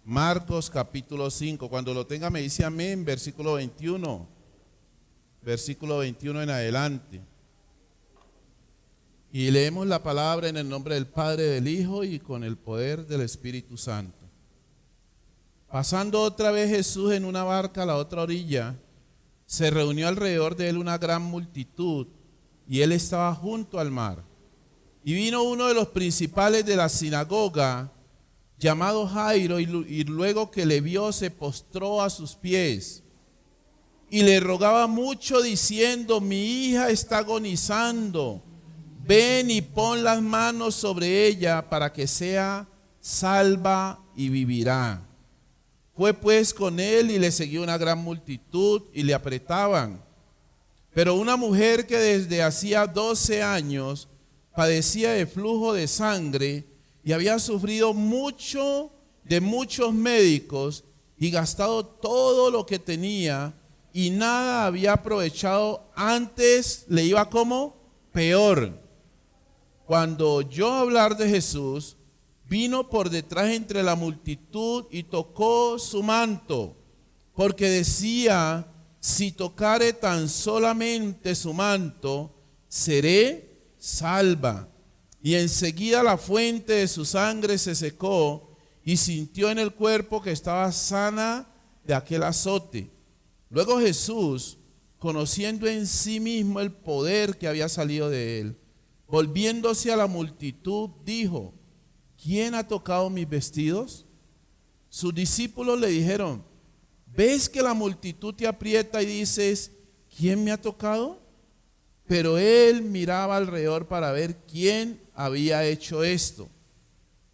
Marcos capítulo 5. Cuando lo tenga me dice amén, versículo 21. Versículo 21 en adelante. Y leemos la palabra en el nombre del Padre, del Hijo y con el poder del Espíritu Santo. Pasando otra vez Jesús en una barca a la otra orilla, se reunió alrededor de él una gran multitud y él estaba junto al mar. Y vino uno de los principales de la sinagoga, llamado Jairo, y luego que le vio se postró a sus pies y le rogaba mucho diciendo: mi hija está agonizando, ven y pon las manos sobre ella para que sea salva y vivirá. Fue pues con él y le seguía una gran multitud y le apretaban. Pero una mujer que desde hacía 12 años padecía de flujo de sangre y había sufrido mucho de muchos médicos y gastado todo lo que tenía y nada había aprovechado, antes le iba como peor. Cuando oyó hablar de Jesús, vino por detrás entre la multitud y tocó su manto, porque decía: si tocare tan solamente su manto, seré salva. Y enseguida la fuente de su sangre se secó y sintió en el cuerpo que estaba sana de aquel azote. Luego Jesús, conociendo en sí mismo el poder que había salido de él, volviéndose a la multitud, dijo: ¿quién ha tocado mis vestidos? Sus discípulos le dijeron: ¿ves que la multitud te aprieta y dices: ¿quién me ha tocado? Pero él miraba alrededor para ver quién había hecho esto.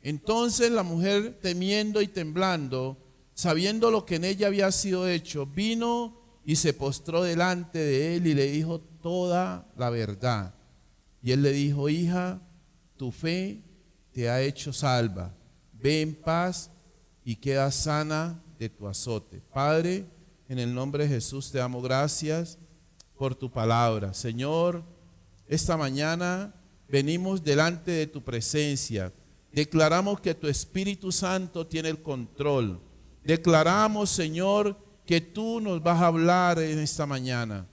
Entonces la mujer, temiendo y temblando, sabiendo lo que en ella había sido hecho, vino y se postró delante de él y le dijo toda la verdad. Y él le dijo: hija, tu fe te ha hecho salva, ve en paz y queda sana de tu azote. Padre, en el nombre de Jesús te damos gracias por tu palabra. Señor, esta mañana venimos delante de tu presencia. Declaramos que tu Espíritu Santo tiene el control. Declaramos, Señor, que tú nos vas a hablar en esta mañana.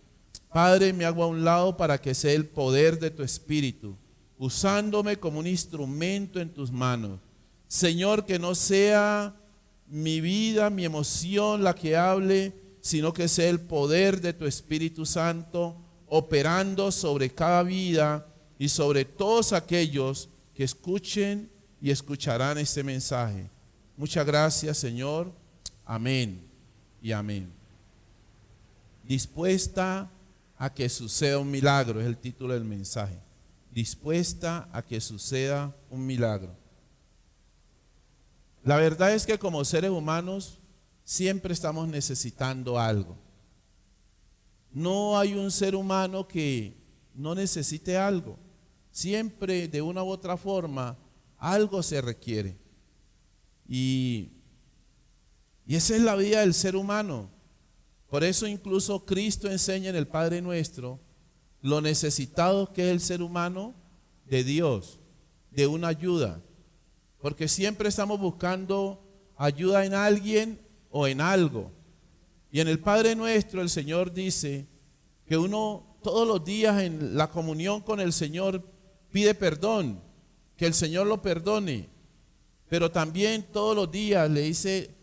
Padre, me hago a un lado para que sea el poder de tu Espíritu, usándome como un instrumento en tus manos. Señor, que no sea mi vida, mi emoción la que hable, sino que sea el poder de tu Espíritu Santo operando sobre cada vida y sobre todos aquellos que escuchen y escucharán este mensaje. Muchas gracias, Señor. Amén y amén. Dispuesta a que suceda un milagro, es el título del mensaje. Dispuesta a que suceda un milagro. La verdad es que como seres humanos siempre estamos necesitando algo. No hay un ser humano que no necesite algo. Siempre, de una u otra forma, algo se requiere. Y esa es la vida del ser humano. Por eso incluso Cristo enseña en el Padre Nuestro lo necesitado que es el ser humano de Dios, de una ayuda. Porque siempre estamos buscando ayuda en alguien o en algo. Y en el Padre Nuestro el Señor dice que uno todos los días en la comunión con el Señor pide perdón, que el Señor lo perdone. Pero también todos los días le dice: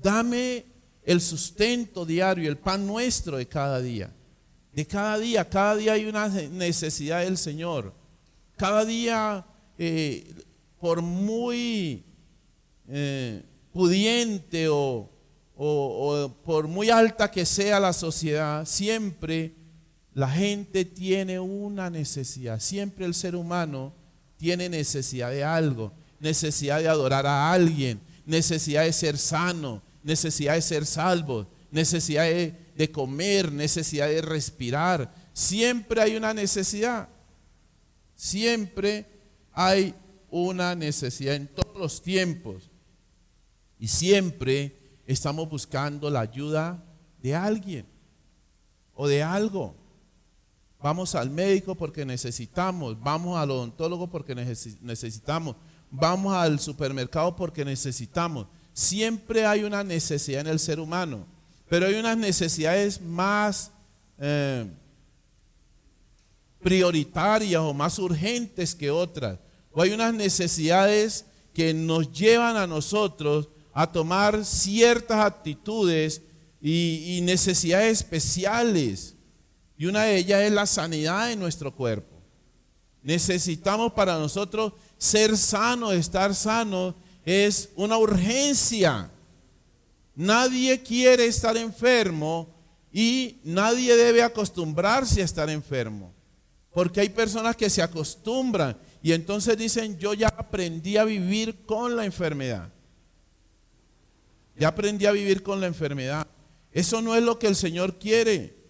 dame el sustento diario, el pan nuestro de cada día. De cada día hay una necesidad del Señor. Cada día, por muy pudiente o por muy alta que sea la sociedad, siempre la gente tiene una necesidad. Siempre el ser humano tiene necesidad de algo, necesidad de adorar a alguien, necesidad de ser sano, necesidad de ser salvo, necesidad de comer, necesidad de respirar. Siempre hay una necesidad. Siempre hay una necesidad en todos los tiempos. Y siempre estamos buscando la ayuda de alguien o de algo. Vamos al médico porque necesitamos, vamos al odontólogo porque necesitamos, vamos al supermercado porque necesitamos. siempre hay una necesidad en el ser humano, pero hay unas necesidades más prioritarias o más urgentes que otras, o hay unas necesidades que nos llevan a nosotros a tomar ciertas actitudes y necesidades especiales, y una de ellas es la sanidad de nuestro cuerpo. Necesitamos, para nosotros ser sanos, estar sanos, es una urgencia. Nadie quiere estar enfermo y nadie debe acostumbrarse a estar enfermo, porque hay personas que se acostumbran y entonces dicen: yo ya aprendí a vivir con la enfermedad. Ya aprendí a vivir con la enfermedad. Eso no es lo que el Señor quiere.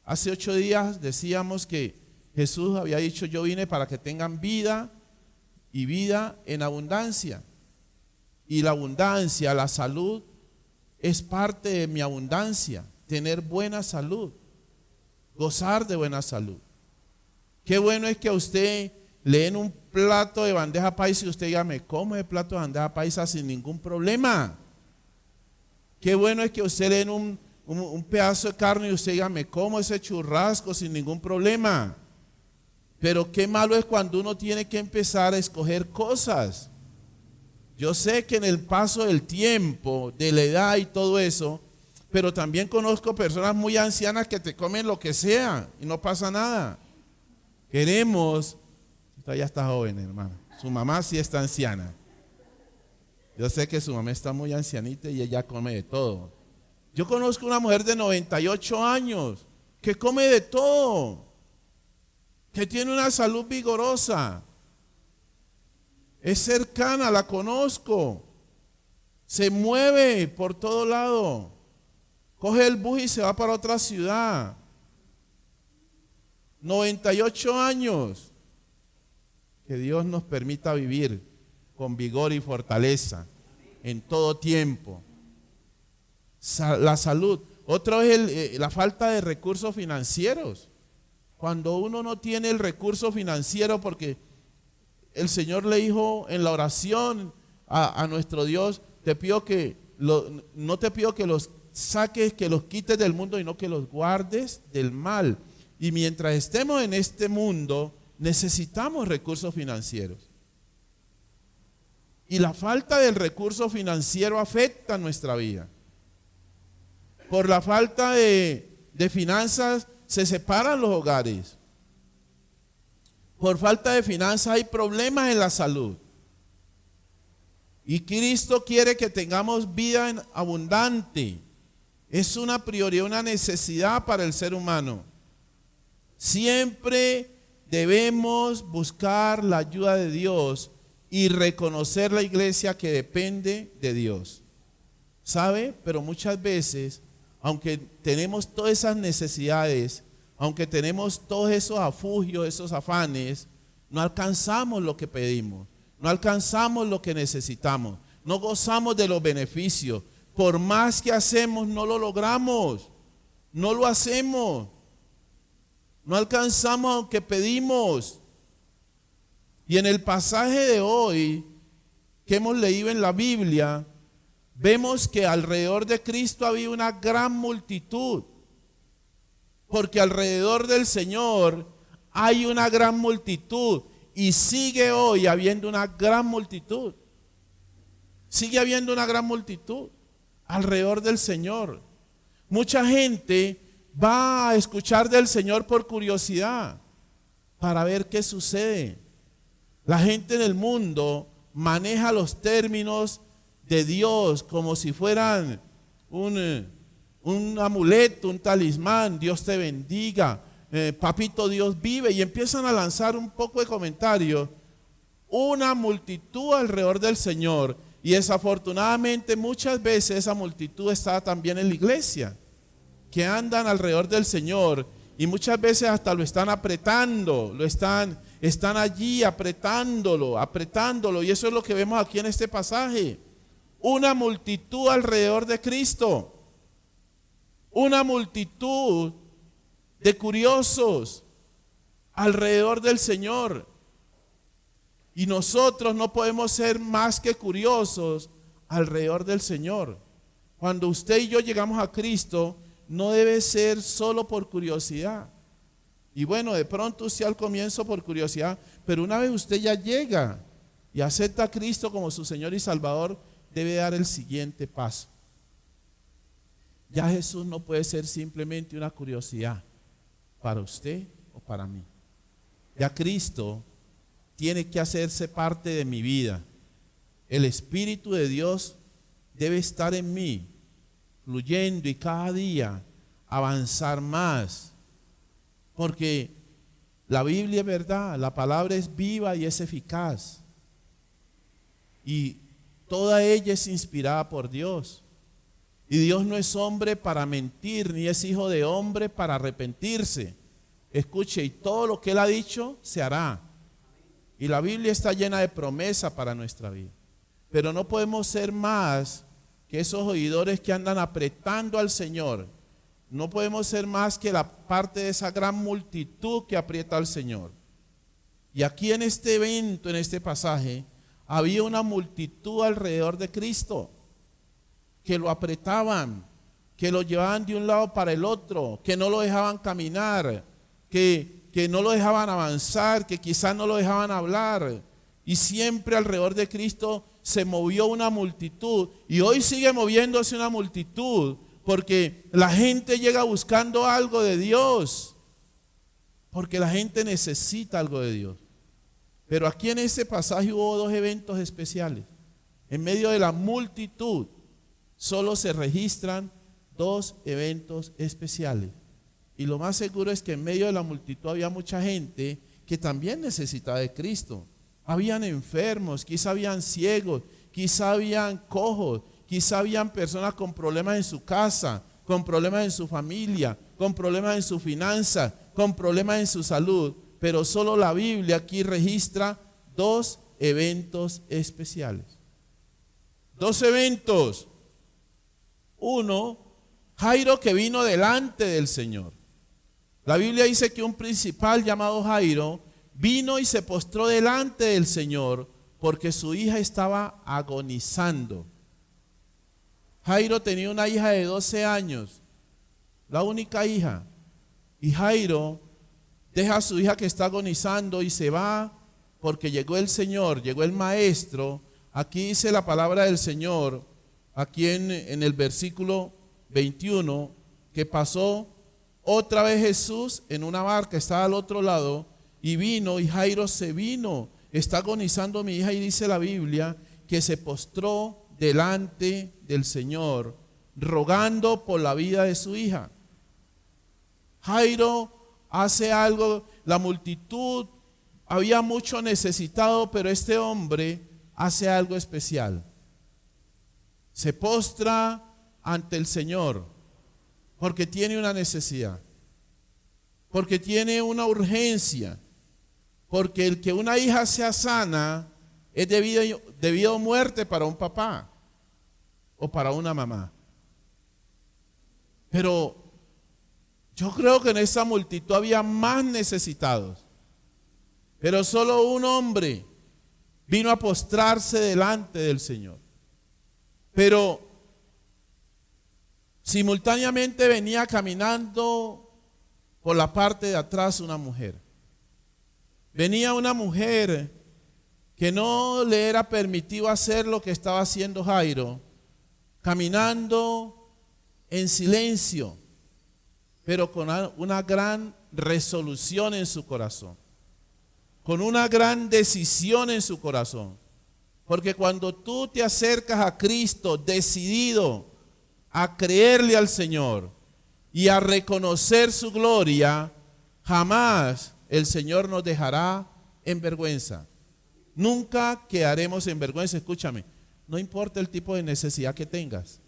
Hace 8 días decíamos que Jesús había dicho: yo vine para que tengan vida y vida en abundancia. Y la abundancia, la salud, es parte de mi abundancia. Tener buena salud, gozar de buena salud. Qué bueno es que a usted le den un plato de bandeja paisa y usted diga: me como el plato de bandeja paisa sin ningún problema. Qué bueno es que a usted le den un pedazo de carne y usted diga: me como ese churrasco sin ningún problema. Pero qué malo es cuando uno tiene que empezar a escoger cosas. Yo sé que en el paso del tiempo, de la edad y todo eso, pero también conozco personas muy ancianas que te comen lo que sea y no pasa nada. Queremos, usted ya está joven, hermano, su mamá sí está anciana. Yo sé que su mamá está muy ancianita y ella come de todo. Yo conozco una mujer de 98 años que come de todo, que tiene una salud vigorosa. Es cercana, la conozco. Se mueve por todo lado. Coge el bus y se va para otra ciudad. 98 años. Que Dios nos permita vivir con vigor y fortaleza en todo tiempo. La salud. Otra es la falta de recursos financieros. Cuando uno no tiene el recurso financiero, porque el Señor le dijo en la oración a nuestro Dios: te pido que no te pido que los saques, que los quites del mundo, sino que los guardes del mal. Y mientras estemos en este mundo, necesitamos recursos financieros. Y la falta del recurso financiero afecta nuestra vida. Por la falta de finanzas se separan los hogares. Por falta de finanzas hay problemas en la salud. Y Cristo quiere que tengamos vida abundante. Es una prioridad, una necesidad para el ser humano. Siempre debemos buscar la ayuda de Dios y reconocer la iglesia que depende de Dios. ¿Sabe? Pero muchas veces, aunque tenemos todas esas necesidades, aunque tenemos todos esos afugios, esos afanes, no alcanzamos lo que pedimos, no alcanzamos lo que necesitamos, no gozamos de los beneficios. Por más que hacemos, no lo logramos, no lo hacemos, no alcanzamos aunque pedimos. Y en el pasaje de hoy que hemos leído en la Biblia, vemos que alrededor de Cristo había una gran multitud. Porque alrededor del Señor hay una gran multitud y sigue hoy habiendo una gran multitud. Sigue habiendo una gran multitud alrededor del Señor. Mucha gente va a escuchar del Señor por curiosidad, para ver qué sucede. La gente en el mundo maneja los términos de Dios como si fueran un amuleto, un talismán. Dios te bendiga, papito Dios vive, y empiezan a lanzar un poco de comentarios, una multitud alrededor del Señor, y desafortunadamente muchas veces esa multitud está también en la iglesia, que andan alrededor del Señor y muchas veces hasta lo están apretando, están allí apretándolo, y eso es lo que vemos aquí en este pasaje. Una multitud alrededor de Cristo. Una multitud de curiosos alrededor del Señor. Y nosotros no podemos ser más que curiosos alrededor del Señor. Cuando usted y yo llegamos a Cristo, no debe ser solo por curiosidad. Y bueno, de pronto usted al comienzo por curiosidad, pero una vez usted ya llega y acepta a Cristo como su Señor y Salvador, debe dar el siguiente paso. Ya Jesús no puede ser simplemente una curiosidad para usted o para mí. Ya Cristo tiene que hacerse parte de mi vida. El Espíritu de Dios debe estar en mí, fluyendo y cada día avanzar más. Porque la Biblia es verdad, la palabra es viva y es eficaz. Y toda ella es inspirada por Dios. Y Dios no es hombre para mentir, ni es hijo de hombre para arrepentirse. Escuche, y todo lo que Él ha dicho se hará. Y la Biblia está llena de promesa para nuestra vida. Pero no podemos ser más que esos oidores que andan apretando al Señor. No podemos ser más que la parte de esa gran multitud que aprieta al Señor. Y aquí en este evento, en este pasaje, había una multitud alrededor de Cristo que lo apretaban, que lo llevaban de un lado para el otro, que no lo dejaban caminar, que no lo dejaban avanzar, que quizás no lo dejaban hablar. Y siempre alrededor de Cristo se movió una multitud, y hoy sigue moviéndose una multitud, porque la gente llega buscando algo de Dios, porque la gente necesita algo de Dios. Pero aquí en este pasaje hubo dos eventos especiales. En medio de la multitud solo se registran dos eventos especiales. Y lo más seguro es que en medio de la multitud había mucha gente que también necesitaba de Cristo. Habían enfermos, quizá habían ciegos, quizá habían cojos, quizá habían personas con problemas en su casa, con problemas en su familia, con problemas en su finanza, con problemas en su salud. Pero solo la Biblia aquí registra dos eventos especiales. Dos eventos. Uno, Jairo, que vino delante del Señor. La Biblia dice que un principal llamado Jairo vino y se postró delante del Señor porque su hija estaba agonizando. Jairo tenía una hija de 12 años, la única hija. Y Jairo deja a su hija que está agonizando y se va porque llegó el Señor, llegó el Maestro. Aquí dice la palabra del Señor, aquí en el versículo 21, que pasó otra vez Jesús en una barca, estaba al otro lado, y vino, y Jairo se vino. Está agonizando mi hija, y dice la Biblia que se postró delante del Señor, rogando por la vida de su hija. Jairo hace algo, la multitud, había mucho necesitado, pero este hombre hace algo especial. Se postra ante el Señor porque tiene una necesidad, porque tiene una urgencia, porque el que una hija sea sana es debido a muerte para un papá o para una mamá. Pero yo creo que en esa multitud había más necesitados, pero solo un hombre vino a postrarse delante del Señor. Pero simultáneamente venía caminando por la parte de atrás una mujer. Venía una mujer que no le era permitido hacer lo que estaba haciendo Jairo, caminando en silencio, pero con una gran resolución en su corazón, con una gran decisión en su corazón. Porque cuando tú te acercas a Cristo decidido a creerle al Señor y a reconocer su gloria, jamás el Señor nos dejará en vergüenza. Nunca quedaremos en vergüenza. Escúchame, no importa el tipo de necesidad que tengas.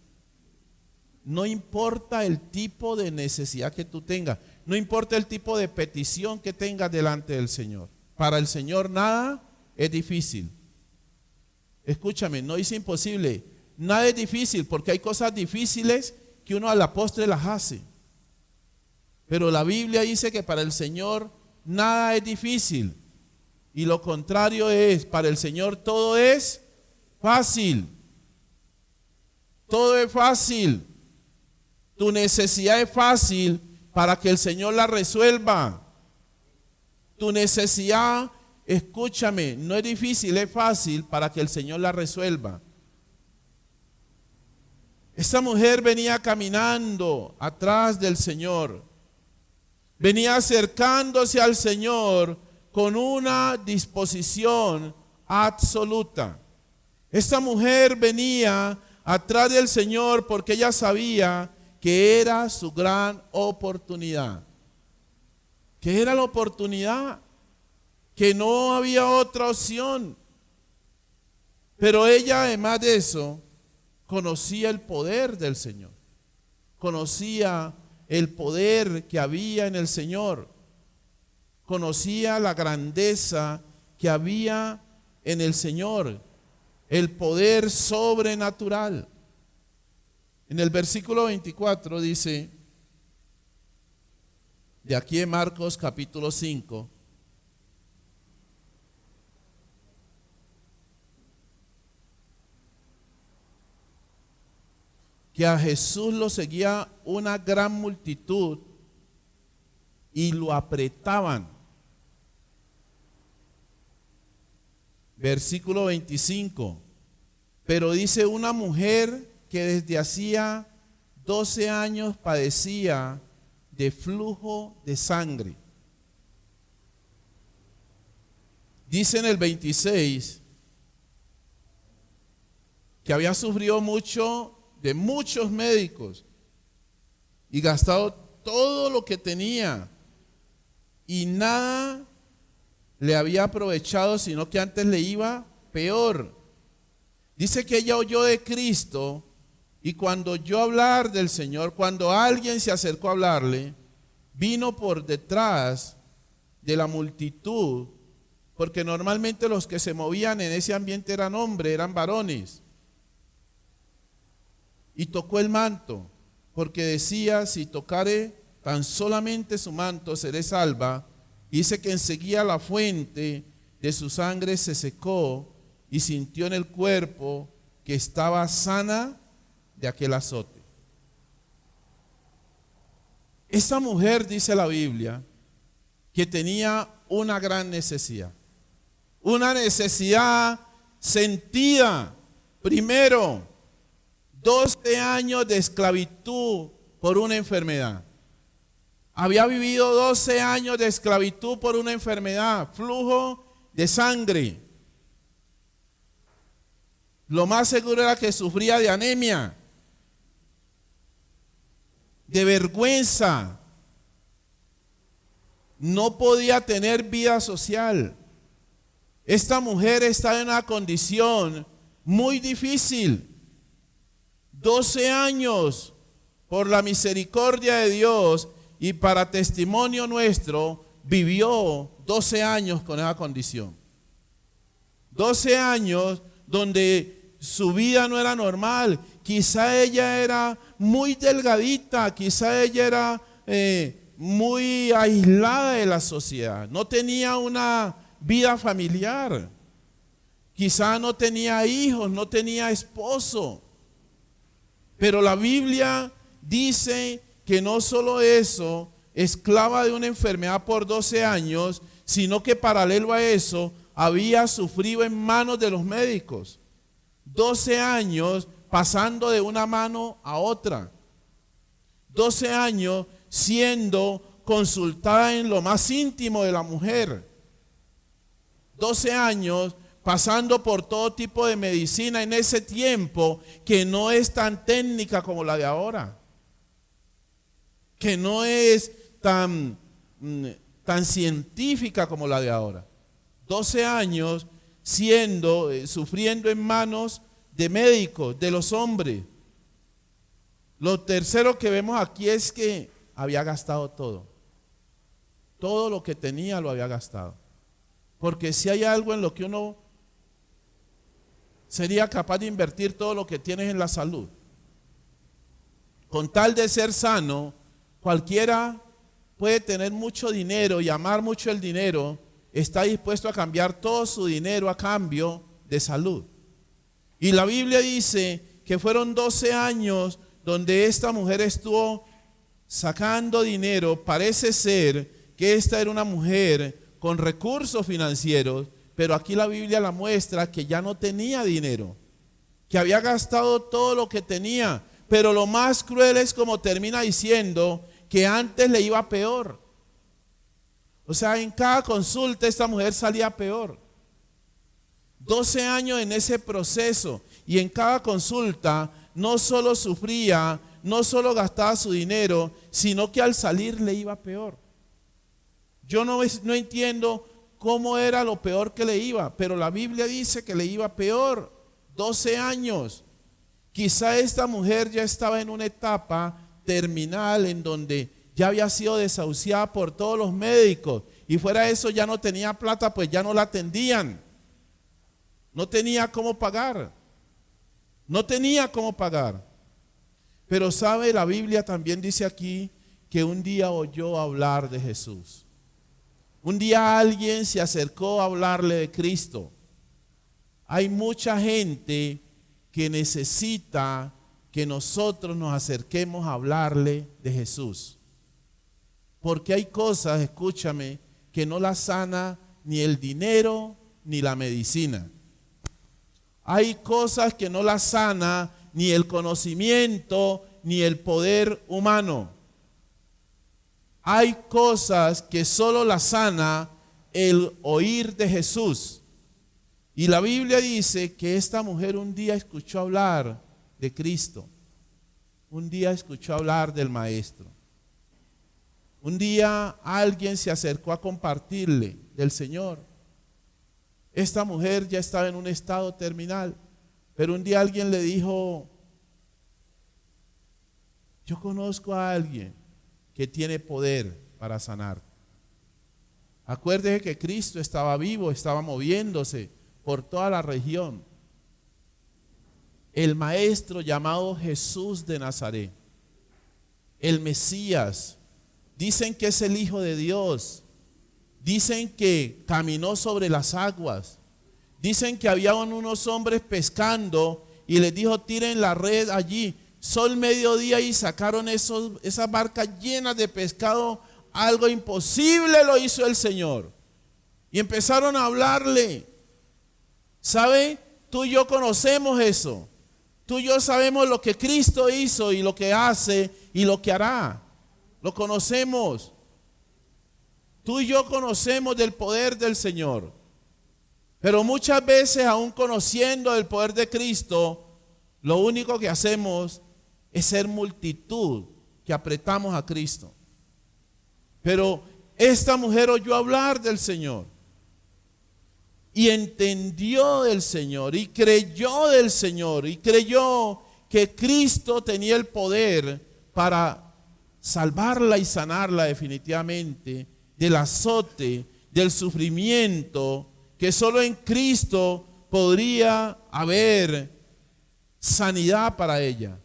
No importa el tipo de necesidad que tú tengas. No importa el tipo de petición que tengas delante del Señor. Para el Señor nada es difícil. Escúchame, no es imposible. Nada es difícil, porque hay cosas difíciles que uno a la postre las hace. Pero la Biblia dice que para el Señor nada es difícil. Y lo contrario es, para el Señor todo es fácil. Todo es fácil. Tu necesidad es fácil para que el Señor la resuelva. Tu necesidad, escúchame, no es difícil, es fácil para que el Señor la resuelva. Esa mujer venía caminando atrás del Señor. Venía acercándose al Señor con una disposición absoluta. Esta mujer venía atrás del Señor porque ella sabía que era su gran oportunidad. Que era la oportunidad, que no había otra opción. Pero ella, además de eso, conocía el poder del Señor. Conocía el poder que había en el Señor. Conocía la grandeza que había en el Señor, el poder sobrenatural. En el versículo 24 dice, de aquí en Marcos capítulo 5, que a Jesús lo seguía una gran multitud y lo apretaban. Versículo 25, pero dice una mujer que desde hacía 12 años padecía de flujo de sangre. Dice en el 26 que había sufrido mucho de muchos médicos y gastado todo lo que tenía y nada le había aprovechado, sino que antes le iba peor. Dice que ella oyó de Cristo y cuando oyó hablar del Señor, cuando alguien se acercó a hablarle, vino por detrás de la multitud, porque normalmente los que se movían en ese ambiente eran hombres, eran varones. Y tocó el manto, porque decía, si tocare tan solamente su manto, seré salva. Y dice que enseguida la fuente de su sangre se secó y sintió en el cuerpo que estaba sana de aquel azote. Esta mujer, dice la Biblia, que tenía una gran necesidad. Una necesidad sentida. Primero, 12 años de esclavitud por una enfermedad. Había vivido 12 años de esclavitud por una enfermedad, flujo de sangre. Lo más seguro era que sufría de anemia, de vergüenza. No podía tener vida social. Esta mujer está en una condición muy difícil. 12 años por la misericordia de Dios y para testimonio nuestro, vivió 12 años con esa condición. 12 años donde su vida no era normal. Quizá ella era muy delgadita, quizá ella era muy aislada de la sociedad. No tenía una vida familiar. Quizá no tenía hijos, no tenía esposo. Pero la Biblia dice que no solo eso, esclava de una enfermedad por 12 años, sino que paralelo a eso, había sufrido en manos de los médicos. 12 años pasando de una mano a otra. 12 años siendo consultada en lo más íntimo de la mujer. 12 años pasando por todo tipo de medicina en ese tiempo que no es tan técnica como la de ahora, que no es tan científica como la de ahora. 12 años sufriendo en manos de médicos, de los hombres. Lo tercero que vemos aquí es que había gastado todo. Todo lo que tenía lo había gastado. Porque si hay algo en lo que uno sería capaz de invertir todo lo que tienes en la salud. Con tal de ser sano, cualquiera puede tener mucho dinero y amar mucho el dinero, está dispuesto a cambiar todo su dinero a cambio de salud. Y la Biblia dice que fueron 12 años donde esta mujer estuvo sacando dinero. Parece ser que esta era una mujer con recursos financieros, pero aquí la Biblia la muestra que ya no tenía dinero, que había gastado todo lo que tenía. Pero lo más cruel es como termina diciendo que antes le iba peor. O sea, en cada consulta esta mujer salía peor. 12 años en ese proceso, y en cada consulta no solo sufría, no solo gastaba su dinero, sino que al salir le iba peor. Yo no entiendo cómo era lo peor que le iba, pero la Biblia dice que le iba peor. 12 años. Quizá esta mujer ya estaba en una etapa terminal en donde ya había sido desahuciada por todos los médicos, y fuera de eso ya no tenía plata, pues ya no la atendían. No tenía cómo pagar. No tenía cómo pagar. Pero sabe, la Biblia también dice aquí que un día oyó hablar de Jesús. Un día alguien se acercó a hablarle de Cristo. Hay mucha gente que necesita que nosotros nos acerquemos a hablarle de Jesús. Porque hay cosas, escúchame, que no las sana ni el dinero ni la medicina. Hay cosas que no las sana ni el conocimiento ni el poder humano. Hay cosas que solo las sana el oír de Jesús. Y la Biblia dice que esta mujer un día escuchó hablar de Cristo. Un día escuchó hablar del Maestro. Un día alguien se acercó a compartirle del Señor. Esta mujer ya estaba en un estado terminal, pero un día alguien le dijo: yo conozco a alguien que tiene poder para sanar. Acuérdese que Cristo estaba vivo, estaba moviéndose por toda la región. El Maestro llamado Jesús de Nazaret, el Mesías, dicen que es el Hijo de Dios. Dicen que caminó sobre las aguas. Dicen que había unos hombres pescando y les dijo: tiren la red allí. Sol mediodía y sacaron esas barcas llenas de pescado. Algo imposible lo hizo el Señor. Y empezaron a hablarle. ¿Sabe? Tú y yo conocemos eso. Tú y yo sabemos lo que Cristo hizo y lo que hace y lo que hará. Lo conocemos. Tú y yo conocemos del poder del Señor. Pero muchas veces, aún conociendo el poder de Cristo, lo único que hacemos es ser multitud que apretamos a Cristo. Pero esta mujer oyó hablar del Señor y entendió del Señor y creyó del Señor y creyó que Cristo tenía el poder para salvarla y sanarla definitivamente del azote, del sufrimiento, que solo en Cristo podría haber sanidad para ella,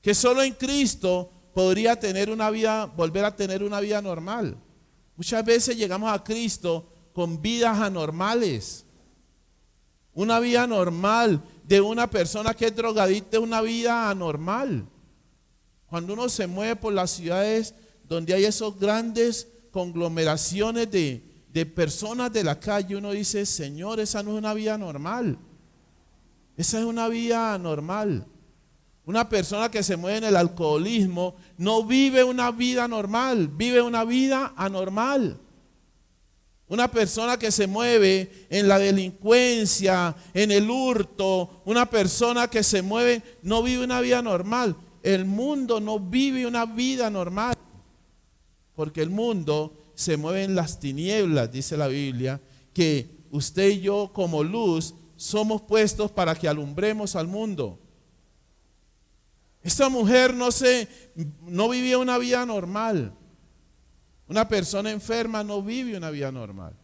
que solo en Cristo podría tener una vida, volver a tener una vida normal. Muchas veces llegamos a Cristo con vidas anormales. Una vida normal de una persona que es drogadicta es una vida anormal. Cuando uno se mueve por las ciudades donde hay esos grandes conglomeraciones de personas de la calle, uno dice: Señor, esa no es una vida normal. Esa es una vida anormal. Una persona que se mueve en el alcoholismo no vive una vida normal, vive una vida anormal. Una persona que se mueve en la delincuencia, en el hurto, una persona que se mueve no vive una vida normal. El mundo no vive una vida normal, porque el mundo se mueve en las tinieblas, dice la Biblia, que usted y yo como luz somos puestos para que alumbremos al mundo. Esta mujer no vivía una vida normal. Una persona enferma no vive una vida normal.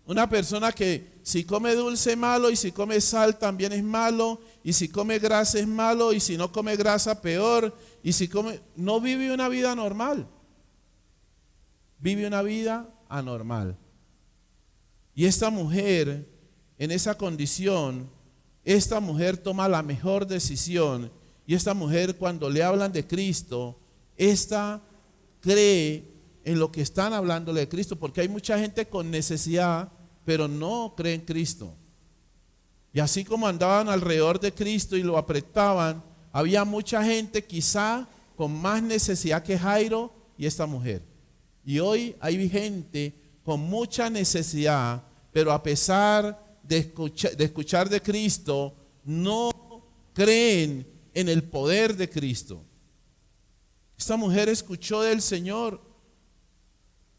Una persona que si come dulce es malo, y si come sal también es malo, y si come grasa es malo, y si no come grasa peor, y si come, no vive una vida normal. Vive una vida anormal. Y esta mujer, en esa condición, esta mujer toma la mejor decisión. Y esta mujer, cuando le hablan de Cristo, esta cree en lo que están hablándole de Cristo, porque hay mucha gente con necesidad, pero no cree en Cristo. Y así como andaban alrededor de Cristo y lo apretaban, había mucha gente quizá con más necesidad que Jairo y esta mujer. Y hoy hay gente con mucha necesidad, pero a pesar de escuchar de Cristo, no creen en el poder de Cristo. Esta mujer escuchó del Señor.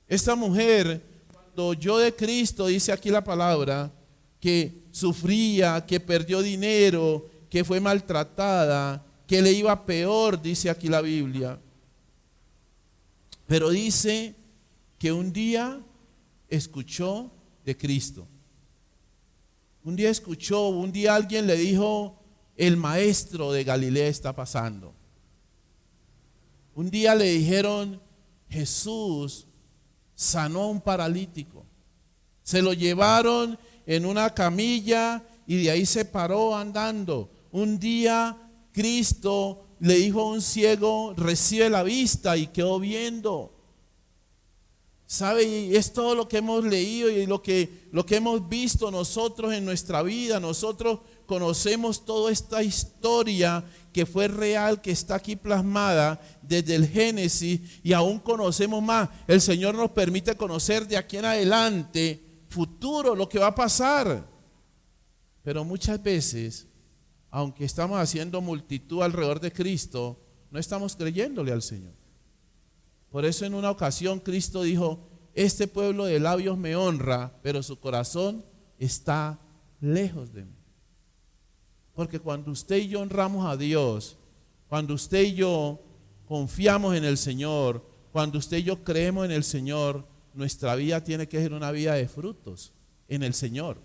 Esta mujer, cuando oyó de Cristo, dice aquí la palabra, que sufría, que perdió dinero, que fue maltratada, que le iba peor, dice aquí la Biblia. Pero dice que un día escuchó de Cristo. Un día alguien le dijo, el maestro de Galilea está pasando. Un día le dijeron, Jesús sanó a un paralítico. Se lo llevaron en una camilla y de ahí se paró andando. Un día Cristo le dijo a un ciego, recibe la vista, y quedó viendo. ¿Sabe? Y es todo lo que hemos leído y lo que hemos visto nosotros en nuestra vida. Nosotros conocemos toda esta historia que fue real, que está aquí plasmada desde el Génesis, y aún conocemos más. El Señor nos permite conocer de aquí en adelante, futuro, lo que va a pasar. Pero muchas veces, aunque estamos haciendo multitud alrededor de Cristo, no estamos creyéndole al Señor. Por eso en una ocasión Cristo dijo, este pueblo de labios me honra, pero su corazón está lejos de mí. Porque cuando usted y yo honramos a Dios, cuando usted y yo confiamos en el Señor, cuando usted y yo creemos en el Señor, nuestra vida tiene que ser una vida de frutos en el Señor.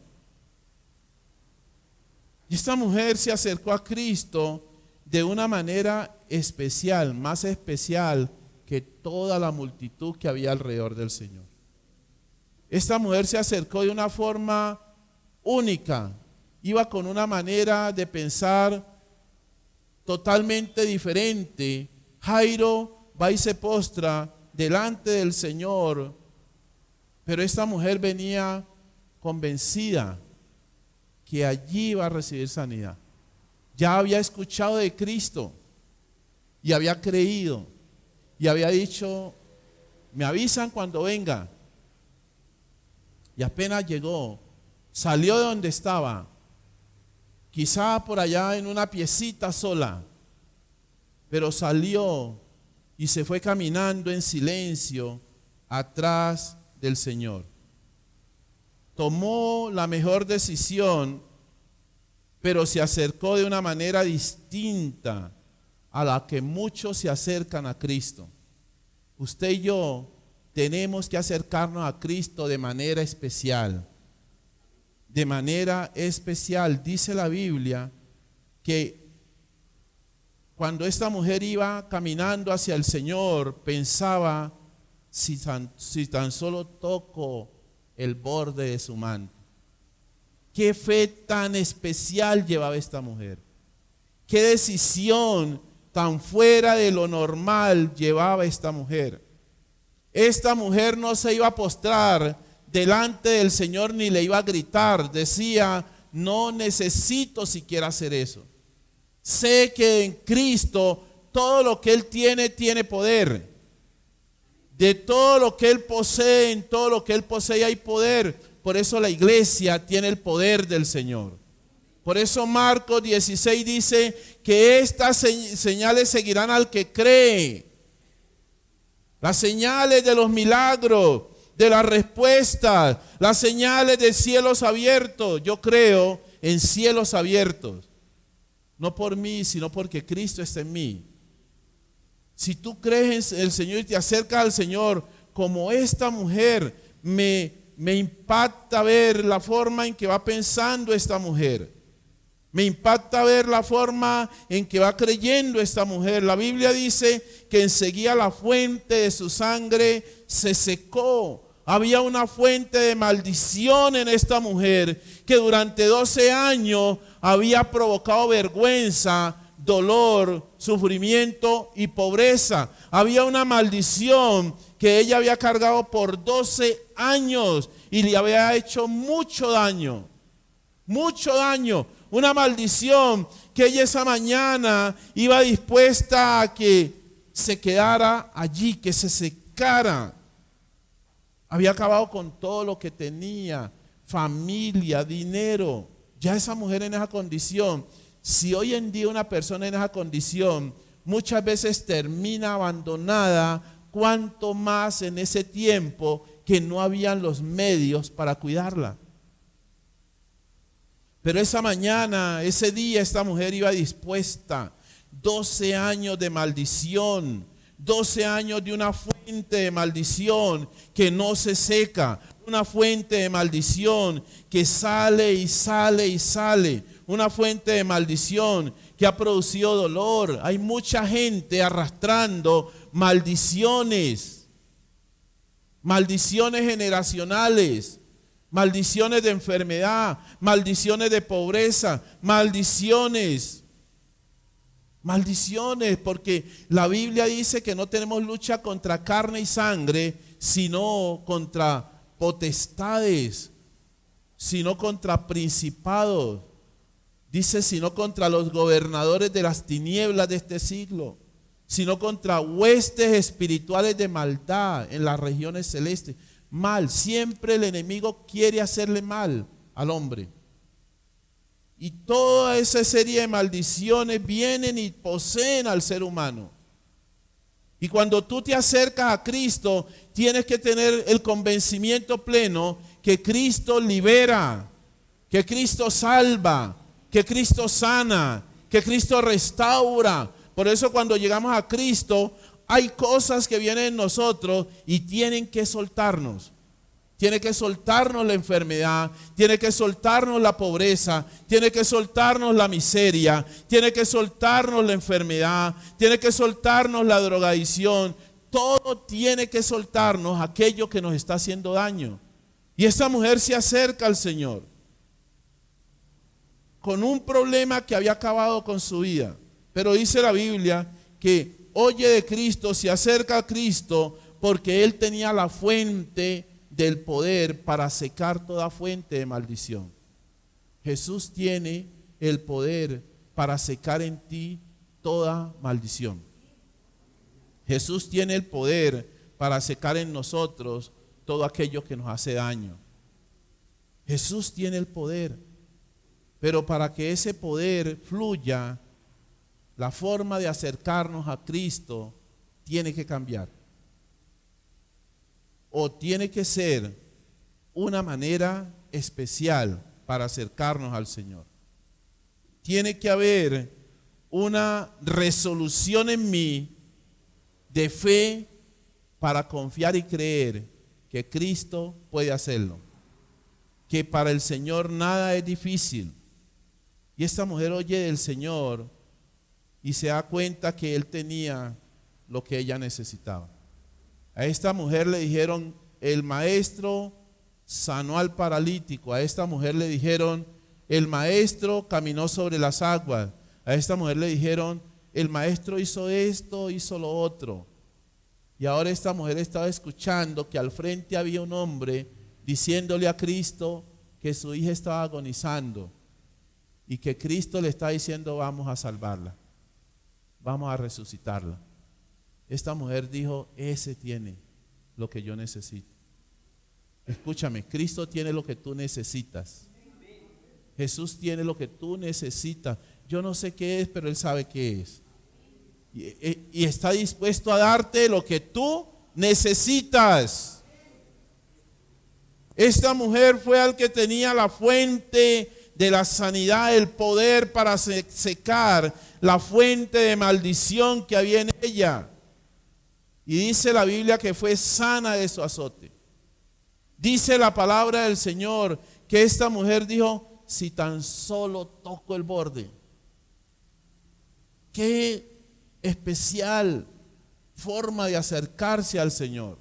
Y esta mujer se acercó a Cristo de una manera especial, más especial que toda la multitud que había alrededor del Señor. Esta mujer se acercó de una forma única, iba con una manera de pensar totalmente diferente. Jairo va y se postra delante del Señor, pero esta mujer venía convencida que allí iba a recibir sanidad. Ya había escuchado de Cristo y había creído y había dicho, me avisan cuando venga. Y apenas llegó, salió de donde estaba, quizá por allá en una piecita sola, pero salió y se fue caminando en silencio atrás del Señor. Tomó la mejor decisión, pero se acercó de una manera distinta a la que muchos se acercan a Cristo. Usted y yo tenemos que acercarnos a Cristo de manera especial. De manera especial, dice la Biblia que cuando esta mujer iba caminando hacia el Señor, pensaba, si tan solo toco el borde de su manto. Qué fe tan especial llevaba esta mujer. Qué decisión tan fuera de lo normal llevaba esta mujer. Esta mujer no se iba a postrar delante del Señor ni le iba a gritar. Decía, no necesito siquiera hacer eso. Sé que en Cristo todo lo que Él tiene, tiene poder. De todo lo que Él posee, en todo lo que Él posee hay poder. Por eso la iglesia tiene el poder del Señor. Por eso Marcos 16 dice que estas señales seguirán al que cree. Las señales de los milagros, de las respuestas, las señales de cielos abiertos. Yo creo en cielos abiertos. No por mí, sino porque Cristo está en mí. Si tú crees en el Señor y te acercas al Señor, como esta mujer, me impacta ver la forma en que va pensando esta mujer. Me impacta ver la forma en que va creyendo esta mujer. La Biblia dice que enseguida la fuente de su sangre se secó. Había una fuente de maldición en esta mujer que durante 12 años había provocado vergüenza, dolor, sufrimiento y pobreza. Había una maldición que ella había cargado por 12 años y le había hecho mucho daño. Mucho daño. Una maldición que ella esa mañana iba dispuesta a que se quedara allí, que se secara. Había acabado con todo lo que tenía, familia, dinero. Ya esa mujer en esa condición, si hoy en día una persona en esa condición muchas veces termina abandonada, cuanto más en ese tiempo que no habían los medios para cuidarla. Pero esa mañana, ese día, esta mujer iba dispuesta. 12 años de maldición, 12 años de una fuente de maldición que no se seca, una fuente de maldición que sale y sale y sale, una fuente de maldición que ha producido dolor. Hay mucha gente arrastrando maldiciones, maldiciones generacionales, maldiciones de enfermedad, maldiciones de pobreza, maldiciones, porque la Biblia dice que no tenemos lucha contra carne y sangre, sino contra potestades, sino contra principados, dice sino contra los gobernadores de las tinieblas de este siglo, sino contra huestes espirituales de maldad en las regiones celestes. Mal, siempre el enemigo quiere hacerle mal al hombre. Y toda esa serie de maldiciones vienen y poseen al ser humano. Y cuando tú te acercas a Cristo, tienes que tener el convencimiento pleno que Cristo libera, que Cristo salva, que Cristo sana, que Cristo restaura. Por eso cuando llegamos a Cristo, hay cosas que vienen en nosotros y tienen que soltarnos. Tiene que soltarnos la enfermedad, tiene que soltarnos la pobreza, tiene que soltarnos la miseria, tiene que soltarnos la enfermedad, tiene que soltarnos la drogadicción. Todo tiene que soltarnos aquello que nos está haciendo daño. Y esta mujer se acerca al Señor con un problema que había acabado con su vida. Pero dice la Biblia que oye de Cristo, se acerca a Cristo porque él tenía la fuente del poder para secar toda fuente de maldición. Jesús tiene el poder para secar en ti toda maldición. Jesús tiene el poder para secar en nosotros todo aquello que nos hace daño. Jesús tiene el poder, pero para que ese poder fluya, la forma de acercarnos a Cristo tiene que cambiar. O tiene que ser una manera especial para acercarnos al Señor. Tiene que haber una resolución en mí de fe para confiar y creer que Cristo puede hacerlo. Que para el Señor nada es difícil. Y esta mujer oye del Señor y se da cuenta que Él tenía lo que ella necesitaba. A esta mujer le dijeron, el maestro sanó al paralítico. A esta mujer le dijeron, el maestro caminó sobre las aguas. A esta mujer le dijeron, el maestro hizo esto, hizo lo otro. Y ahora esta mujer estaba escuchando que al frente había un hombre diciéndole a Cristo que su hija estaba agonizando y que Cristo le está diciendo, vamos a salvarla, vamos a resucitarla. Esta mujer dijo, ese tiene lo que yo necesito. Escúchame, Cristo tiene lo que tú necesitas. Jesús tiene lo que tú necesitas. Yo no sé qué es, pero Él sabe qué es. Y está dispuesto a darte lo que tú necesitas. Esta mujer fue al que tenía la fuente de la sanidad, el poder para secar la fuente de maldición que había en ella. Y dice la Biblia que fue sana de su azote. Dice la palabra del Señor que esta mujer dijo, si tan solo toco el borde. Qué especial forma de acercarse al Señor.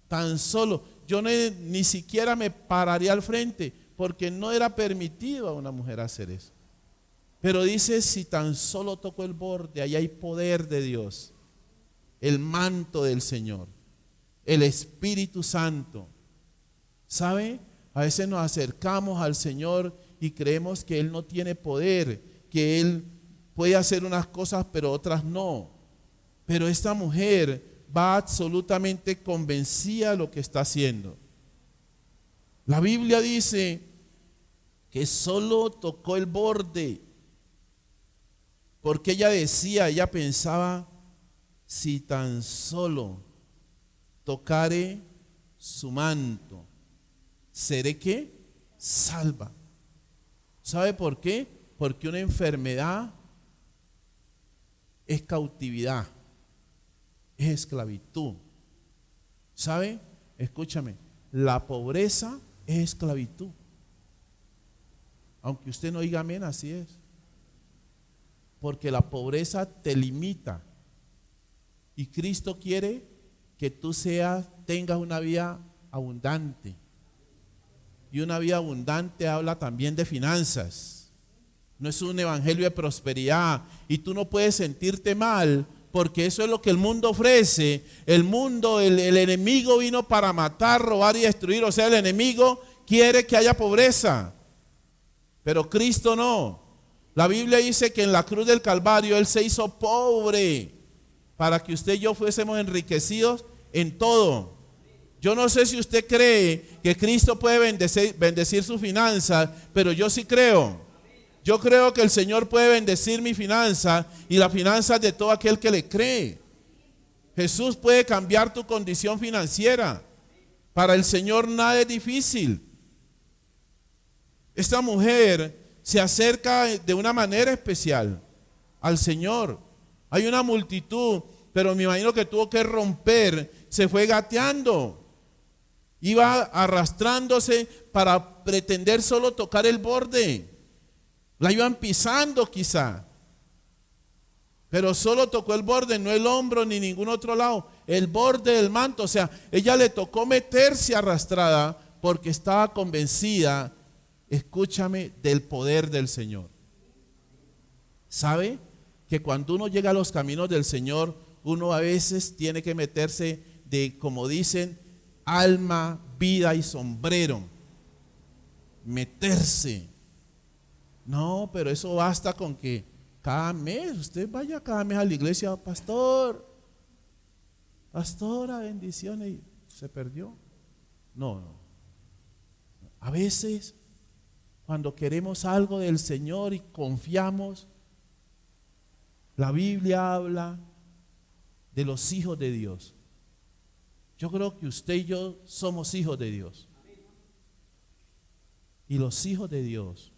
Tan solo, yo ni siquiera me pararía al frente, porque no era permitido a una mujer hacer eso. Pero dice, si tan solo tocó el borde, ahí hay poder de Dios, el manto del Señor, el Espíritu Santo. ¿Sabe? A veces nos acercamos al Señor y creemos que Él no tiene poder, que Él puede hacer unas cosas pero otras no. Pero esta mujer va absolutamente convencida de lo que está haciendo. La Biblia dice que solo tocó el borde, porque ella pensaba, si tan solo tocare su manto, ¿seré qué? Salva. ¿Sabe por qué? Porque una enfermedad es cautividad, es esclavitud. ¿Sabe? Escúchame, la pobreza es esclavitud. Aunque usted no diga amén, así es. Porque la pobreza te limita. Y Cristo quiere que tú tengas una vida abundante. Y una vida abundante habla también de finanzas. No es un evangelio de prosperidad. Y tú no puedes sentirte mal, porque eso es lo que el mundo ofrece. El mundo, el enemigo vino para matar, robar y destruir. O sea, el enemigo quiere que haya pobreza. Pero Cristo no. La Biblia dice que en la cruz del Calvario Él se hizo pobre para que usted y yo fuésemos enriquecidos en todo. Yo no sé si usted cree que Cristo puede bendecir sus finanzas, pero yo sí creo. Yo creo que el Señor puede bendecir mi finanza y las finanzas de todo aquel que le cree. Jesús puede cambiar tu condición financiera. Para el Señor nada es difícil. Esta mujer se acerca de una manera especial al Señor. Hay una multitud, pero me imagino que tuvo que romper, se fue gateando. Iba arrastrándose para pretender solo tocar el borde. La iban pisando quizá. Pero solo tocó el borde, no el hombro ni ningún otro lado. El borde del manto, o sea, ella le tocó meterse arrastrada porque estaba convencida, escúchame, del poder del Señor. ¿Sabe? Que cuando uno llega a los caminos del Señor, uno a veces tiene que meterse de, como dicen, alma, vida y sombrero. Meterse. No, pero eso basta con que cada mes, usted vaya cada mes a la iglesia, pastora, bendiciones, y se perdió. No. A veces, cuando queremos algo del Señor y confiamos, la Biblia habla de los hijos de Dios. Yo creo que usted y yo somos hijos de Dios. Y los hijos de Dios,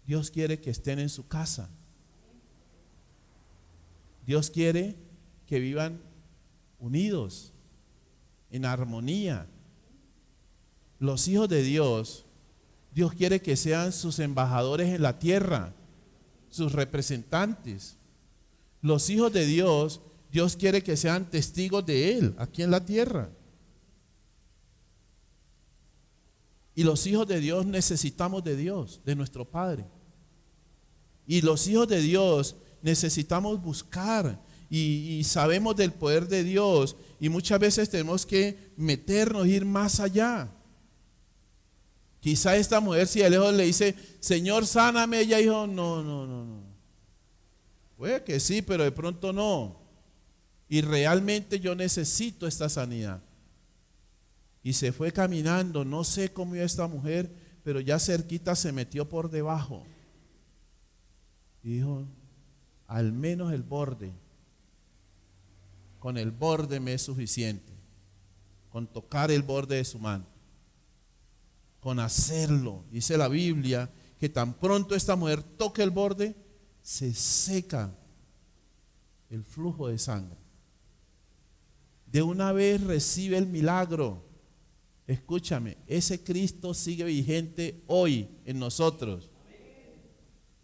Dios quiere que estén en su casa. Dios quiere que vivan unidos, en armonía. Los hijos de Dios, Dios quiere que sean sus embajadores en la tierra, sus representantes. Los hijos de Dios, Dios quiere que sean testigos de Él aquí en la tierra. Y los hijos de Dios necesitamos de Dios, de nuestro Padre. Y los hijos de Dios necesitamos buscar y sabemos del poder de Dios. Y muchas veces tenemos que meternos, ir más allá. Quizá esta mujer, si de lejos le dice, Señor, sáname, ella dijo, no. Puede que sí, pero de pronto no. Y realmente yo necesito esta sanidad. Y se fue caminando, no sé cómo iba esta mujer, pero ya cerquita se metió por debajo. Y dijo, al menos el borde. Con el borde me es suficiente. Con tocar el borde de su mano. Con hacerlo. Dice la Biblia que tan pronto esta mujer toque el borde, se seca el flujo de sangre. De una vez recibe el milagro. Escúchame, ese Cristo sigue vigente hoy en nosotros.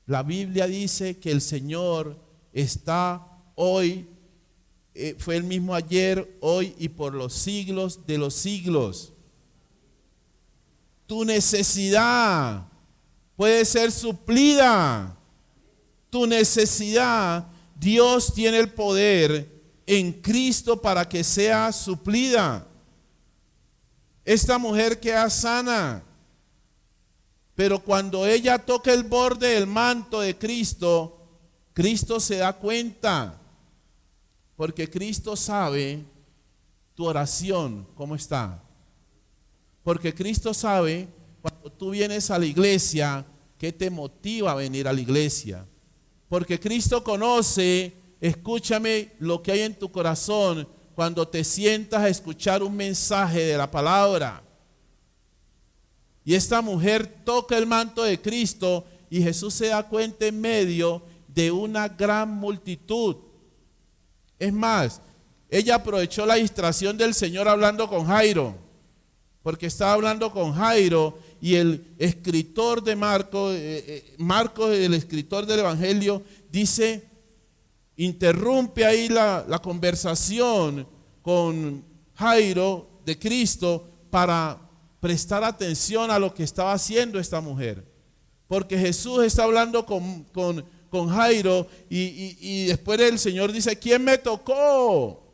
La Biblia dice que el Señor está hoy, fue el mismo ayer, hoy y por los siglos de los siglos. tu necesidad puede ser suplida. Tu necesidad, Dios tiene el poder en Cristo para que sea suplida. Esta mujer queda sana, pero cuando ella toca el borde del manto de Cristo, Cristo se da cuenta, porque Cristo sabe tu oración cómo está. Porque Cristo sabe cuando tú vienes a la iglesia, qué te motiva a venir a la iglesia. Porque Cristo conoce, escúchame, lo que hay en tu corazón cuando te sientas a escuchar un mensaje de la palabra. Y esta mujer toca el manto de Cristo y Jesús se da cuenta en medio de una gran multitud. Es más, ella aprovechó la distracción del Señor hablando con Jairo, porque estaba hablando con Jairo y el escritor de Marcos, el escritor del Evangelio, dice, interrumpe ahí la conversación con Jairo de Cristo para prestar atención a lo que estaba haciendo esta mujer. Porque Jesús está hablando con Jairo y después el Señor dice, ¿quién me tocó?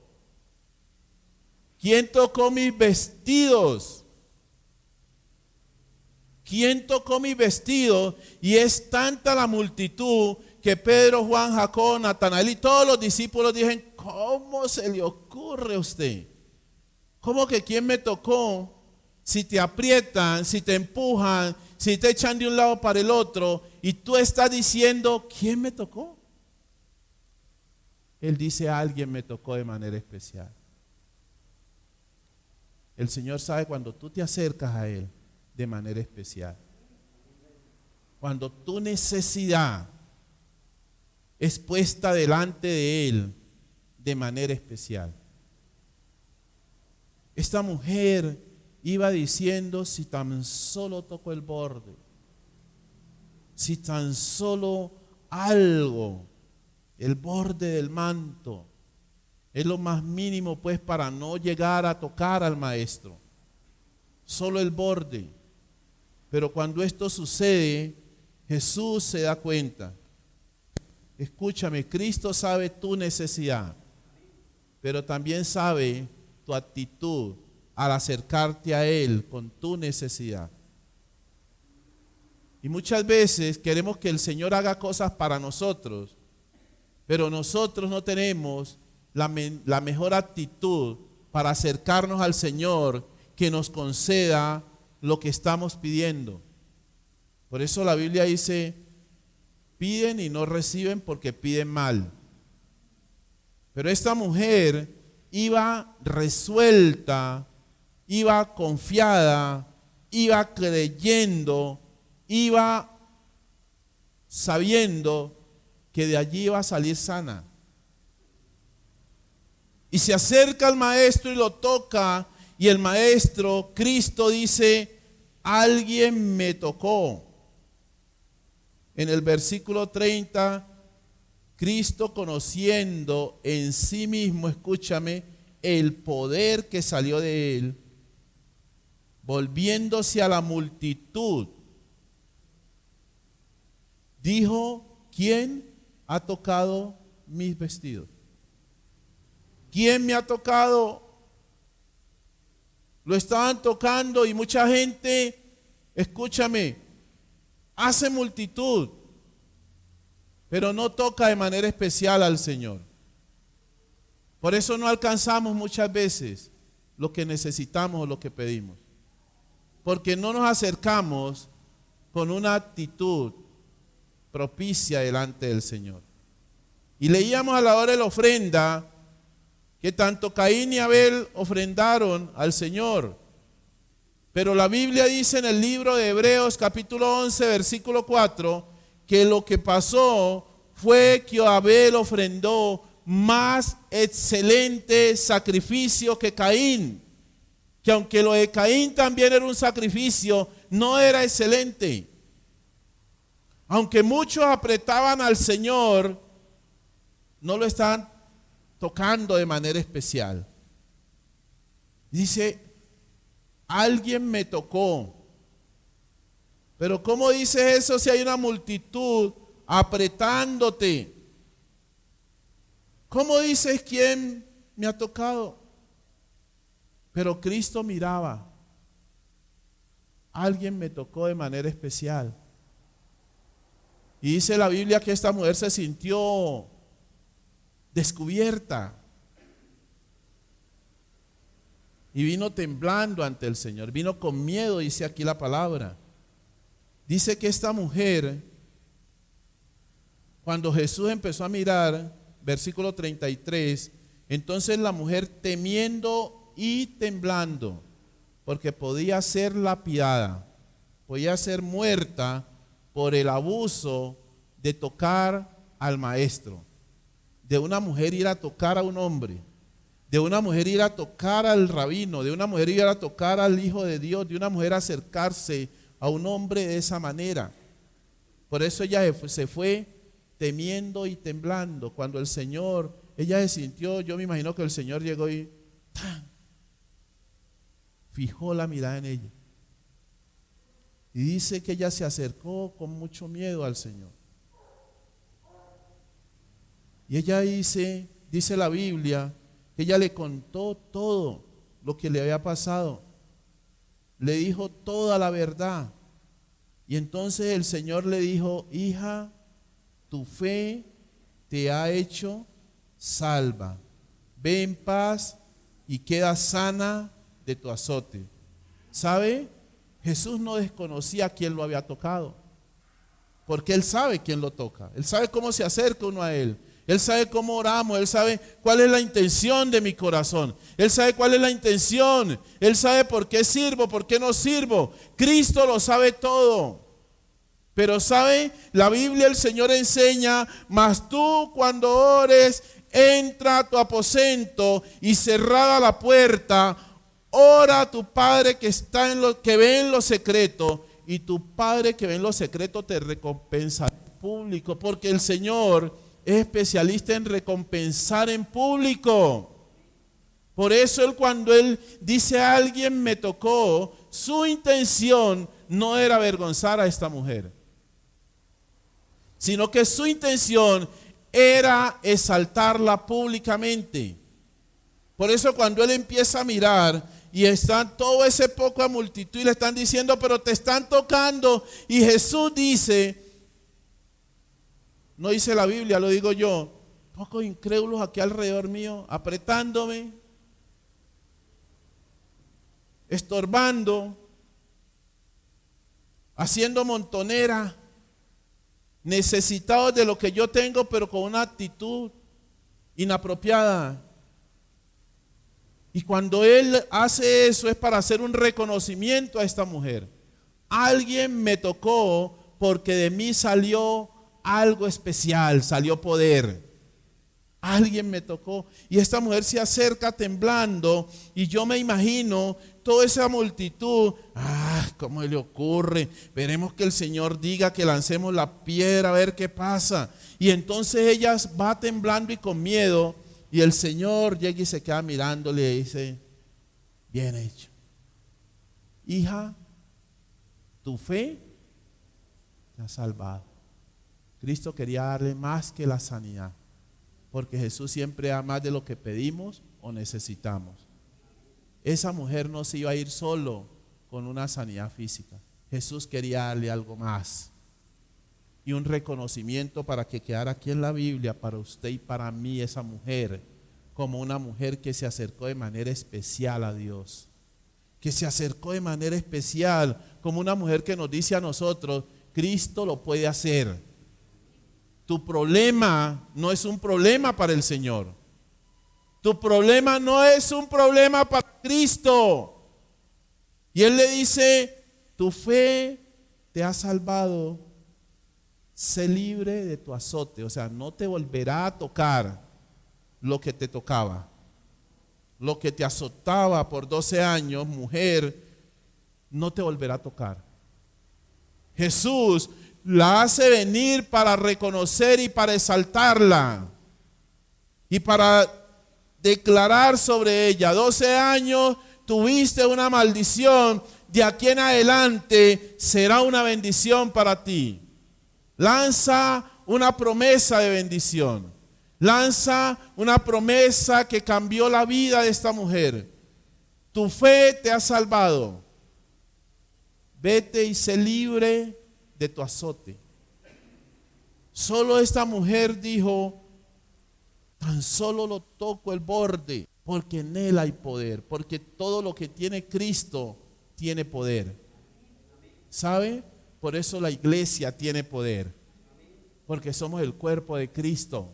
¿Quién tocó mis vestidos? ¿Quién tocó mis vestidos? Y es tanta la multitud que Pedro, Juan, Jacob, Natanael y todos los discípulos dicen, ¿cómo se le ocurre a usted? ¿Cómo que quién me tocó? Si te aprietan, si te empujan, si te echan de un lado para el otro y tú estás diciendo, ¿quién me tocó? Él dice, alguien me tocó de manera especial. El Señor sabe cuando tú te acercas a Él de manera especial. Cuando tu necesidad es puesta delante de Él de manera especial. Esta mujer iba diciendo, si tan solo toco el borde, si tan solo algo, el borde del manto, es lo más mínimo pues para no llegar a tocar al Maestro, solo el borde. Pero cuando esto sucede, Jesús se da cuenta. Escúchame, Cristo sabe tu necesidad, pero también sabe tu actitud al acercarte a Él con tu necesidad. Y muchas veces queremos que el Señor haga cosas para nosotros, pero nosotros no tenemos la mejor actitud para acercarnos al Señor que nos conceda lo que estamos pidiendo. Por eso la Biblia dice, piden y no reciben porque piden mal. Pero esta mujer iba resuelta, iba confiada, iba creyendo, iba sabiendo que de allí iba a salir sana. Y se acerca al Maestro y lo toca, y el Maestro, Cristo, dice, alguien me tocó. En el versículo 30, Cristo, conociendo en sí mismo, escúchame, el poder que salió de Él, volviéndose a la multitud, dijo, ¿quién ha tocado mis vestidos? ¿Quién me ha tocado? Lo estaban tocando y mucha gente, escúchame, hace multitud, pero no toca de manera especial al Señor. Por eso no alcanzamos muchas veces lo que necesitamos o lo que pedimos, porque no nos acercamos con una actitud propicia delante del Señor. Y leíamos a la hora de la ofrenda que tanto Caín y Abel ofrendaron al Señor. Pero la Biblia dice en el libro de Hebreos capítulo 11 versículo 4 que lo que pasó fue que Abel ofrendó más excelente sacrificio que Caín. Que aunque lo de Caín también era un sacrificio, no era excelente. Aunque muchos apretaban al Señor, no lo estaban tocando de manera especial. Dice, alguien me tocó. Pero ¿cómo dices eso si hay una multitud apretándote? ¿Cómo dices quién me ha tocado? Pero Cristo miraba. Alguien me tocó de manera especial. Y dice la Biblia que esta mujer se sintió descubierta. Y vino temblando ante el Señor. Vino con miedo, dice aquí la palabra. Dice que esta mujer, cuando Jesús empezó a mirar, versículo 33, entonces la mujer temiendo y temblando, porque podía ser lapidada, podía ser muerta por el abuso de tocar al maestro, de una mujer ir a tocar a un hombre, de una mujer ir a tocar al rabino, de una mujer ir a tocar al Hijo de Dios, de una mujer acercarse a un hombre de esa manera. Por eso ella se fue temiendo y temblando. Cuando el Señor, ella se sintió, yo me imagino que el Señor llegó y ¡tan! Fijó la mirada en ella. Y dice que ella se acercó con mucho miedo al Señor. Y ella dice la Biblia, que ella le contó todo lo que le había pasado. Le dijo toda la verdad. Y entonces el Señor le dijo: hija, tu fe te ha hecho salva. Ve en paz y queda sana de tu azote. ¿Sabe? Jesús no desconocía a quién lo había tocado, porque Él sabe quién lo toca. Él sabe cómo se acerca uno a Él. Él sabe cómo oramos. Él sabe cuál es la intención de mi corazón. Él sabe cuál es la intención. Él sabe por qué sirvo, por qué no sirvo. Cristo lo sabe todo. Pero sabe, la Biblia, el Señor enseña: mas tú cuando ores, entra a tu aposento y cerrada la puerta, ora a tu Padre que está que ve en lo secreto, y tu Padre que ve en lo secreto te recompensará en público, porque el Señor es especialista en recompensar en público. Por eso cuando Él dice a alguien me tocó, su intención no era avergonzar a esta mujer, sino que su intención era exaltarla públicamente. Por eso cuando Él empieza a mirar y está todo ese poca multitud y le están diciendo, pero te están tocando, y Jesús dice, no dice la Biblia, lo digo yo, pocos incrédulos aquí alrededor mío, apretándome, estorbando, haciendo montonera, necesitados de lo que yo tengo, pero con una actitud inapropiada. Y cuando Él hace eso es para hacer un reconocimiento a esta mujer. Alguien me tocó porque de mí salió algo especial, salió poder. Alguien me tocó. Y esta mujer se acerca temblando, y yo me imagino toda esa multitud. ¿Cómo le ocurre? Veremos que el Señor diga que lancemos la piedra a ver qué pasa. Y entonces ella va temblando y con miedo, y el Señor llega y se queda mirándole y dice: bien hecho, hija, tu fe te ha salvado. Cristo quería darle más que la sanidad, porque Jesús siempre da más de lo que pedimos o necesitamos. Esa mujer no se iba a ir solo con una sanidad física. Jesús quería darle algo más, y un reconocimiento para que quedara aquí en la Biblia para usted y para mí, esa mujer, como una mujer que se acercó de manera especial a Dios, que se acercó de manera especial, como una mujer que nos dice a nosotros: Cristo lo puede hacer. Tu problema no es un problema para el Señor. Tu problema no es un problema para Cristo. Y Él le dice: tu fe te ha salvado. Sé libre de tu azote. O sea, no te volverá a tocar lo que te tocaba. Lo que te azotaba por 12 años, mujer, no te volverá a tocar. Jesús la hace venir para reconocer y para exaltarla y para declarar sobre ella: 12 años tuviste una maldición, de aquí en adelante será una bendición para ti. Lanza una promesa de bendición. Lanza una promesa que cambió la vida de esta mujer. Tu fe te ha salvado. Vete y sé libre de tu azote. Solo esta mujer dijo, tan solo lo toco el borde, porque en él hay poder, porque todo lo que tiene Cristo tiene poder. ¿Sabe? Por eso la iglesia tiene poder, porque somos el cuerpo de Cristo,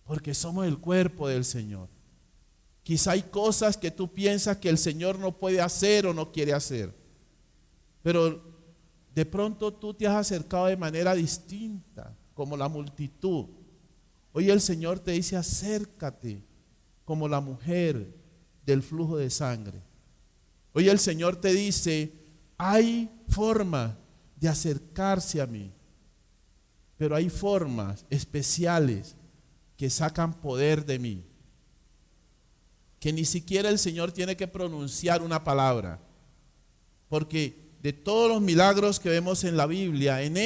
porque somos el cuerpo del Señor. Quizá hay cosas que tú piensas que el Señor no puede hacer o no quiere hacer, pero de pronto tú te has acercado de manera distinta, como la multitud. Hoy el Señor te dice, acércate como la mujer del flujo de sangre. Hoy el Señor te dice, hay forma de acercarse a mí, pero hay formas especiales que sacan poder de mí, que ni siquiera el Señor tiene que pronunciar una palabra, porque de todos los milagros que vemos en la Biblia, en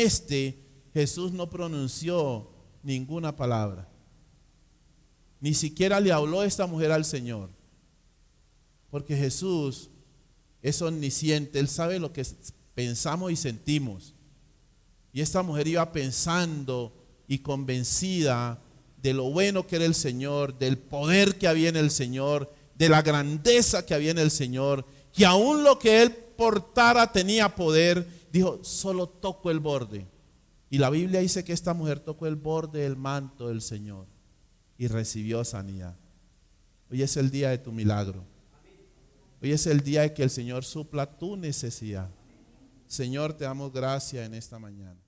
Jesús no pronunció ninguna palabra. Ni siquiera le habló esta mujer al Señor, porque Jesús es omnisciente, Él sabe lo que pensamos y sentimos. Y esta mujer iba pensando y convencida de lo bueno que era el Señor, del poder que había en el Señor, de la grandeza que había en el Señor, que aún lo que Él portara tenía poder. Dijo, solo toco el borde. Y la Biblia dice que esta mujer tocó el borde del manto del Señor y recibió sanidad. Hoy es el día de tu milagro. Hoy es el día de que el Señor supla tu necesidad. Señor, te damos gracias en esta mañana.